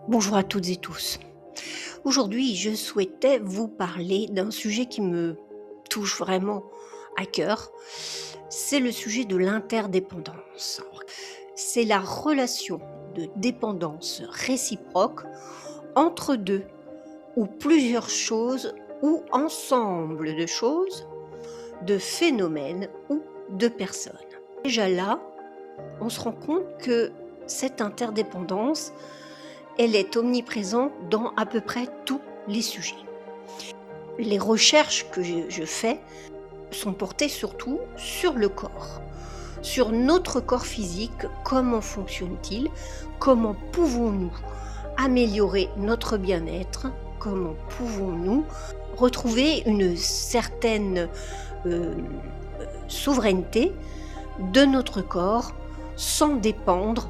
Bonjour à toutes et tous. Aujourd'hui, je souhaitais vous parler d'un sujet qui me touche vraiment à cœur. C'est le sujet de l'interdépendance. C'est la relation de dépendance réciproque entre deux ou plusieurs choses ou ensemble de choses, de phénomènes ou de personnes. Déjà là, on se rend compte que cette interdépendance, elle est omniprésente dans à peu près tous les sujets. Les recherches que je fais sont portées surtout sur le corps, sur notre corps physique, comment fonctionne-t-il, comment pouvons-nous améliorer notre bien-être, comment pouvons-nous retrouver une certaine souveraineté de notre corps sans dépendre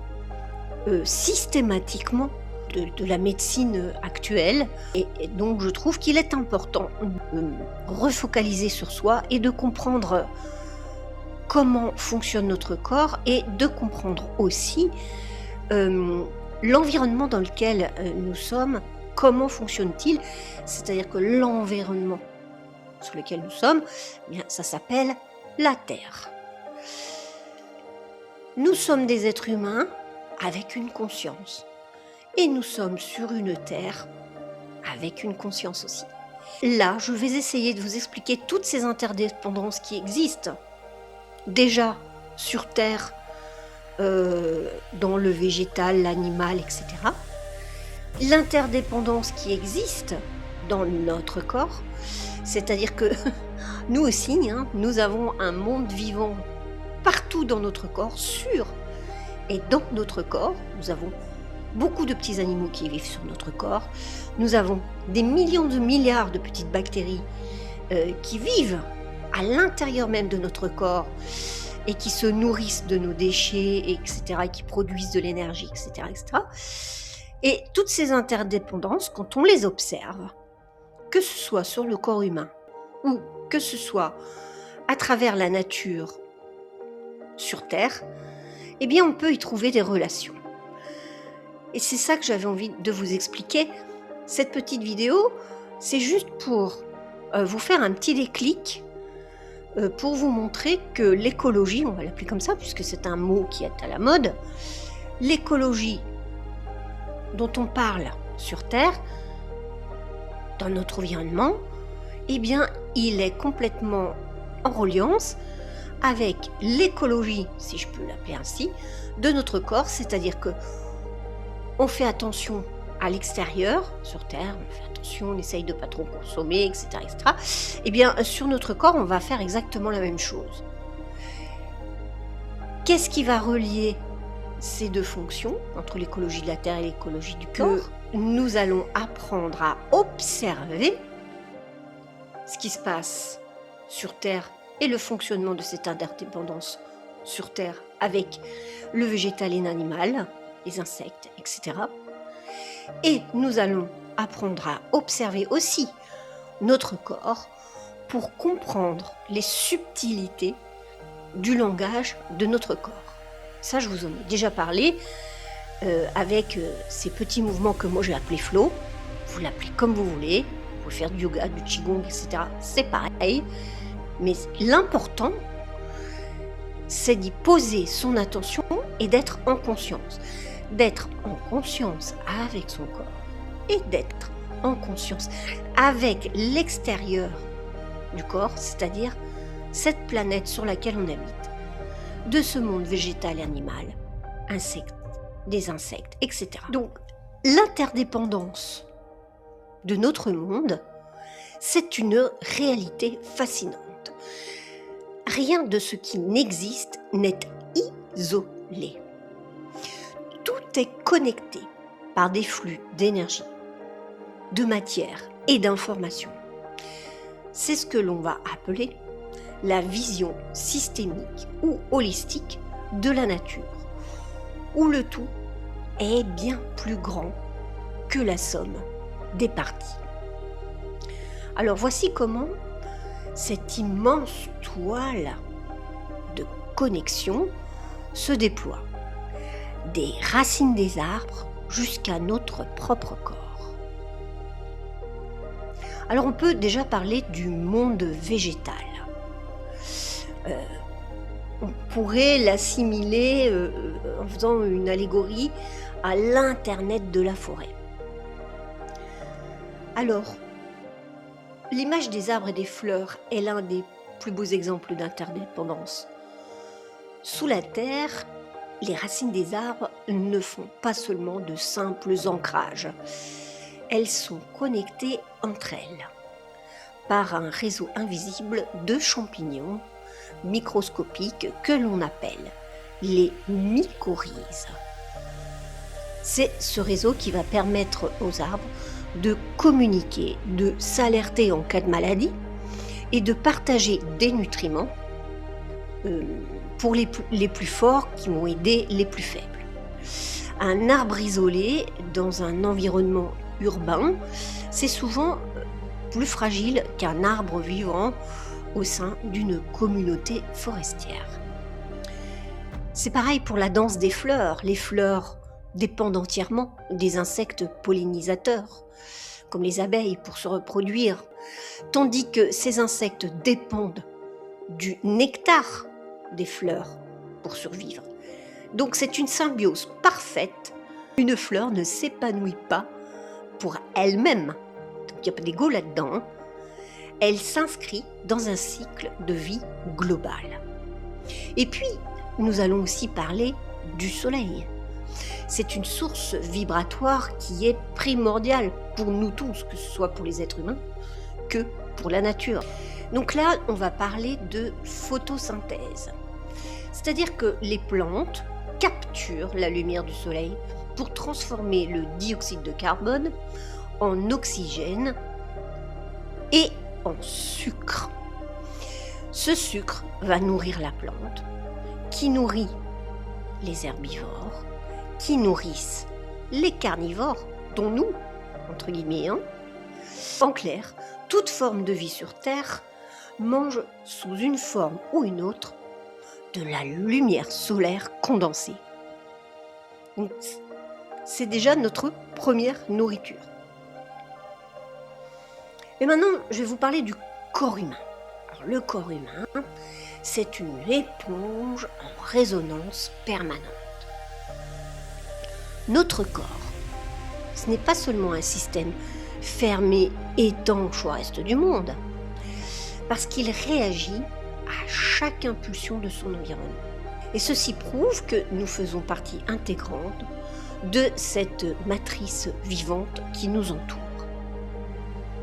systématiquement de la médecine actuelle. Et donc je trouve qu'il est important de refocaliser sur soi et de comprendre comment fonctionne notre corps et de comprendre aussi l'environnement dans lequel nous sommes, comment fonctionne-t-il. C'est-à-dire que l'environnement sur lequel nous sommes, eh bien, ça s'appelle la Terre. Nous sommes des êtres humains avec une conscience. Et nous sommes sur une Terre avec une conscience aussi. Là, je vais essayer de vous expliquer toutes ces interdépendances qui existent. Déjà sur Terre, dans le végétal, l'animal, etc. L'interdépendance qui existe dans notre corps, c'est-à-dire que nous aussi, nous avons un monde vivant partout dans notre corps, sur et dans notre corps. Nous avons beaucoup de petits animaux qui vivent sur notre corps. Nous avons des millions de milliards de petites bactéries qui vivent à l'intérieur même de notre corps et qui se nourrissent de nos déchets, etc., et qui produisent de l'énergie, etc., etc. Et toutes ces interdépendances, quand on les observe, que ce soit sur le corps humain ou que ce soit à travers la nature sur Terre, eh bien on peut y trouver des relations. Et c'est ça que j'avais envie de vous expliquer. Cette petite vidéo, c'est juste pour vous faire un petit déclic, pour vous montrer que l'écologie, on va l'appeler comme ça, puisque c'est un mot qui est à la mode, l'écologie dont on parle sur Terre, dans notre environnement, eh bien, il est complètement en reliance avec l'écologie, si je peux l'appeler ainsi, de notre corps, c'est-à-dire que on fait attention à l'extérieur, sur Terre, on fait attention, on essaye de pas trop consommer, etc., etc. Eh bien, sur notre corps, on va faire exactement la même chose. Qu'est-ce qui va relier ces deux fonctions, entre l'écologie de la Terre et l'écologie du corps? Nous allons apprendre à observer ce qui se passe sur Terre et le fonctionnement de cette interdépendance sur Terre avec le végétal et l'animal, les insectes, etc. Et nous allons apprendre à observer aussi notre corps pour comprendre les subtilités du langage de notre corps. Ça, je vous en ai déjà parlé avec ces petits mouvements que moi j'ai appelés flow. Vous l'appelez comme vous voulez, vous pouvez faire du yoga, du qigong, etc. C'est pareil. Mais l'important, c'est d'y poser son attention et d'être en conscience. D'être en conscience avec son corps et d'être en conscience avec l'extérieur du corps, c'est-à-dire cette planète sur laquelle on habite, de ce monde végétal et animal, insectes, des insectes, etc. Donc, l'interdépendance de notre monde, c'est une réalité fascinante. Rien de ce qui n'existe n'est isolé. Tout est connecté par des flux d'énergie, de matière et d'information. C'est ce que l'on va appeler la vision systémique ou holistique de la nature, où le tout est bien plus grand que la somme des parties. Alors voici comment cette immense toile de connexion se déploie. Des racines des arbres jusqu'à notre propre corps. Alors on peut déjà parler du monde végétal. On pourrait l'assimiler en faisant une allégorie à l'Internet de la forêt. Alors, l'image des arbres et des fleurs est l'un des plus beaux exemples d'interdépendance. Sous la terre, les racines des arbres ne font pas seulement de simples ancrages. Elles sont connectées entre elles par un réseau invisible de champignons microscopiques que l'on appelle les mycorhizes. C'est ce réseau qui va permettre aux arbres de communiquer, de s'alerter en cas de maladie et de partager des nutriments pour les plus forts qui vont aider les plus faibles. Un arbre isolé dans un environnement urbain, c'est souvent plus fragile qu'un arbre vivant au sein d'une communauté forestière. C'est pareil pour la danse des fleurs. Les fleurs dépendent entièrement des insectes pollinisateurs, comme les abeilles pour se reproduire, tandis que ces insectes dépendent du nectar des fleurs pour survivre. Donc c'est une symbiose parfaite. Une fleur ne s'épanouit pas pour elle-même. Il n'y a pas d'ego là-dedans. Elle s'inscrit dans un cycle de vie global. Et puis, nous allons aussi parler du soleil. C'est une source vibratoire qui est primordiale pour nous tous, que ce soit pour les êtres humains que pour la nature. Donc là, on va parler de photosynthèse. C'est-à-dire que les plantes capturent la lumière du soleil pour transformer le dioxyde de carbone en oxygène et en sucre. Ce sucre va nourrir la plante, qui nourrit les herbivores, qui nourrissent les carnivores, dont nous, entre guillemets. En clair, toute forme de vie sur Terre mange sous une forme ou une autre de la lumière solaire condensée. Donc, c'est déjà notre première nourriture. Et maintenant, je vais vous parler du corps humain. Alors, le corps humain, c'est une éponge en résonance permanente. Notre corps, ce n'est pas seulement un système fermé, étanche au reste du monde, parce qu'il réagit à chaque impulsion de son environnement. Et ceci prouve que nous faisons partie intégrante de cette matrice vivante qui nous entoure.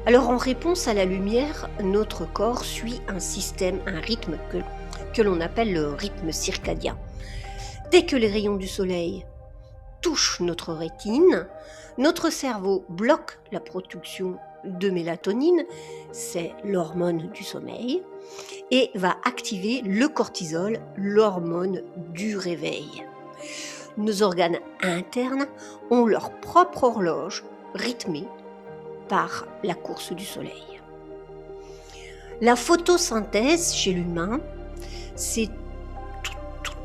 Alors en réponse à la lumière, notre corps suit un système, un rythme que l'on appelle le rythme circadien. Dès que les rayons du soleil touchent notre rétine, notre cerveau bloque la production de mélatonine, c'est l'hormone du sommeil, et va activer le cortisol, l'hormone du réveil. Nos organes internes ont leur propre horloge rythmée par la course du soleil. La photosynthèse chez l'humain, c'est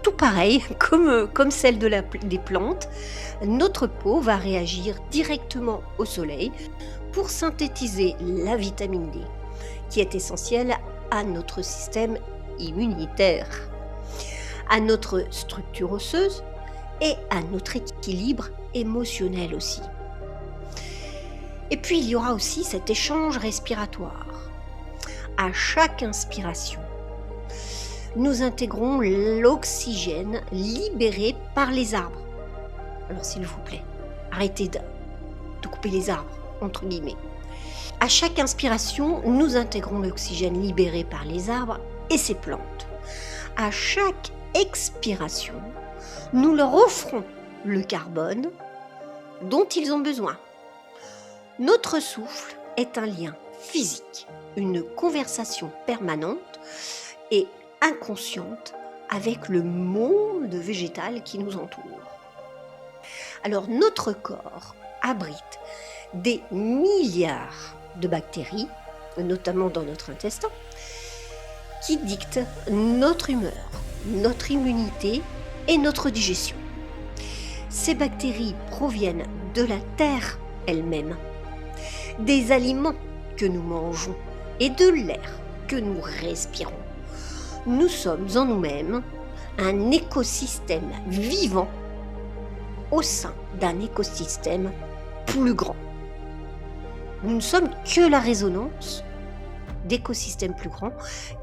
tout pareil, comme celle des plantes. Notre peau va réagir directement au soleil pour synthétiser la vitamine D, qui est essentielle à notre système immunitaire, à notre structure osseuse et à notre équilibre émotionnel aussi. Et puis il y aura aussi cet échange respiratoire. À chaque inspiration, nous intégrons l'oxygène libéré par les arbres. Alors s'il vous plaît, arrêtez de couper les arbres, entre guillemets. À chaque inspiration, nous intégrons l'oxygène libéré par les arbres et ces plantes. À chaque expiration, nous leur offrons le carbone dont ils ont besoin. Notre souffle est un lien physique, une conversation permanente et inconsciente avec le monde végétal qui nous entoure. Alors notre corps abrite des milliards de bactéries, notamment dans notre intestin, qui dictent notre humeur, notre immunité et notre digestion. Ces bactéries proviennent de la terre elle-même, des aliments que nous mangeons et de l'air que nous respirons. Nous sommes en nous-mêmes un écosystème vivant au sein d'un écosystème plus grand. Nous ne sommes que la résonance d'écosystèmes plus grands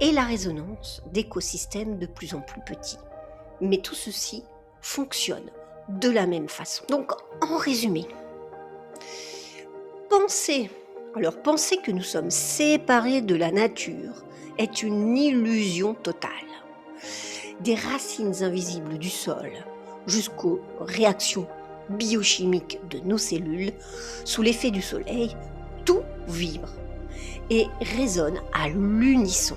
et la résonance d'écosystèmes de plus en plus petits. Mais tout ceci fonctionne de la même façon. Donc, en résumé, penser que nous sommes séparés de la nature est une illusion totale. Des racines invisibles du sol jusqu'aux réactions biochimiques de nos cellules, sous l'effet du soleil, tout vibre et résonne à l'unisson.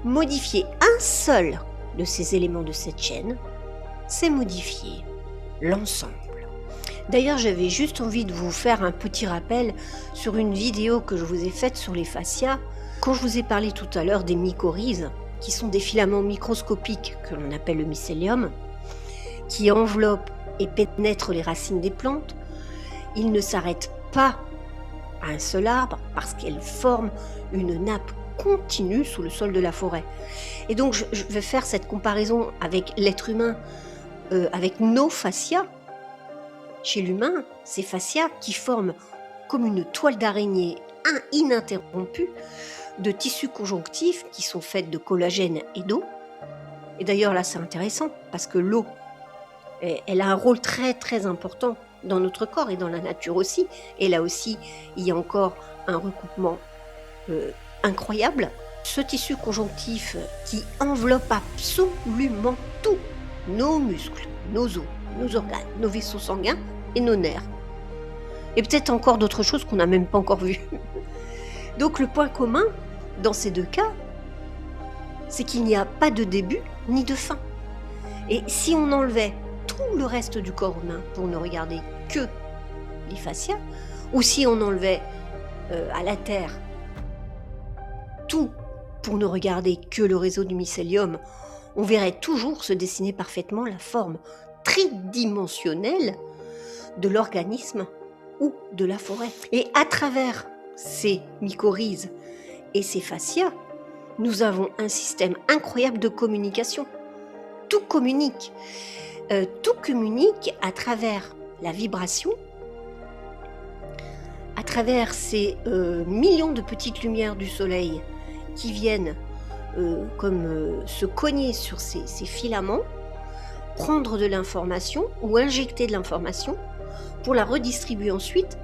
Modifier un seul de ces éléments de cette chaîne, c'est modifier l'ensemble. D'ailleurs, j'avais juste envie de vous faire un petit rappel sur une vidéo que je vous ai faite sur les fascias, quand je vous ai parlé tout à l'heure des mycorhizes, qui sont des filaments microscopiques que l'on appelle le mycélium, qui enveloppent et pénètrent les racines des plantes. Ils ne s'arrêtent pas à un seul arbre parce qu'elles forment une nappe continue sous le sol de la forêt. Et donc je vais faire cette comparaison avec l'être humain, avec nos fascias. Chez l'humain, ces fascias qui forment comme une toile d'araignée ininterrompue de tissus conjonctifs qui sont faits de collagène et d'eau. Et d'ailleurs là c'est intéressant parce que l'eau, elle a un rôle très très important dans notre corps et dans la nature aussi. Et là aussi, il y a encore un recoupement incroyable. Ce tissu conjonctif qui enveloppe absolument tout, nos muscles, nos os, nos organes, nos vaisseaux sanguins et nos nerfs. Et peut-être encore d'autres choses qu'on n'a même pas encore vues. Donc le point commun dans ces deux cas, c'est qu'il n'y a pas de début ni de fin. Et si on enlevait tout le reste du corps humain pour ne regarder que les fascias, ou si on enlevait à la Terre tout pour ne regarder que le réseau du mycélium, on verrait toujours se dessiner parfaitement la forme tridimensionnelle de l'organisme ou de la forêt. Et à travers ces mycorhizes et ces fascias, nous avons un système incroyable de communication. Tout communique. Tout communique à travers la vibration, à travers ces millions de petites lumières du soleil qui viennent se cogner sur ces filaments, prendre de l'information ou injecter de l'information pour la redistribuer ensuite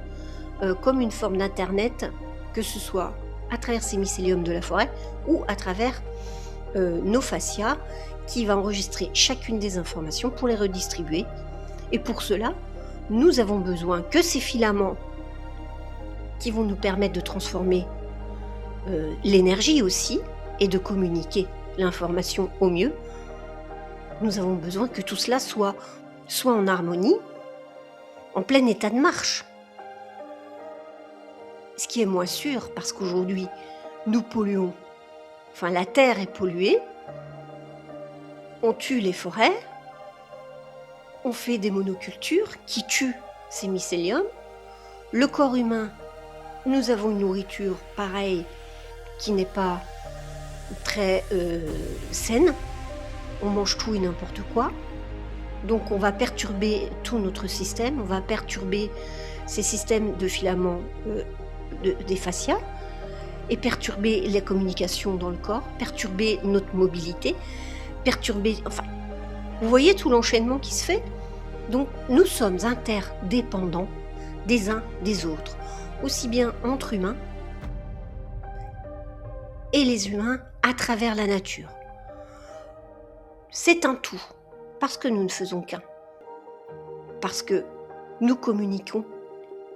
comme une forme d'internet, que ce soit à travers ces mycéliums de la forêt ou à travers nos fascias, qui va enregistrer chacune des informations pour les redistribuer. Et pour cela, nous avons besoin que ces filaments qui vont nous permettre de transformer l'énergie aussi et de communiquer l'information au mieux. Nous avons besoin que tout cela soit en harmonie, en plein état de marche. Ce qui est moins sûr, parce qu'aujourd'hui, nous polluons. Enfin, la Terre est polluée. On tue les forêts, on fait des monocultures qui tuent ces mycéliums. Le corps humain, nous avons une nourriture pareille qui n'est pas très saine. On mange tout et n'importe quoi. Donc on va perturber tout notre système, on va perturber ces systèmes de filaments des fascias et perturber les communications dans le corps, perturber notre mobilité, enfin, vous voyez tout l'enchaînement qui se fait. Donc nous sommes interdépendants des uns des autres, aussi bien entre humains et les humains à travers la nature. C'est un tout, parce que nous ne faisons qu'un, parce que nous communiquons,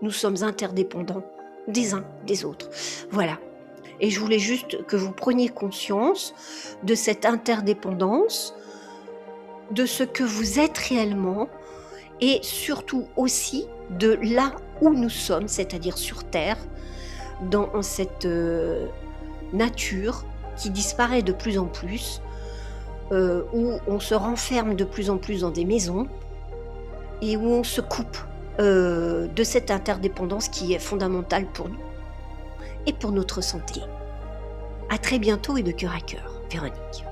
nous sommes interdépendants des uns des autres. Voilà. Et je voulais juste que vous preniez conscience de cette interdépendance, de ce que vous êtes réellement, et surtout aussi de là où nous sommes, c'est-à-dire sur Terre, dans cette nature qui disparaît de plus en plus, où on se renferme de plus en plus dans des maisons, et où on se coupe de cette interdépendance qui est fondamentale pour nous et pour notre santé. À très bientôt et de cœur à cœur, Véronique.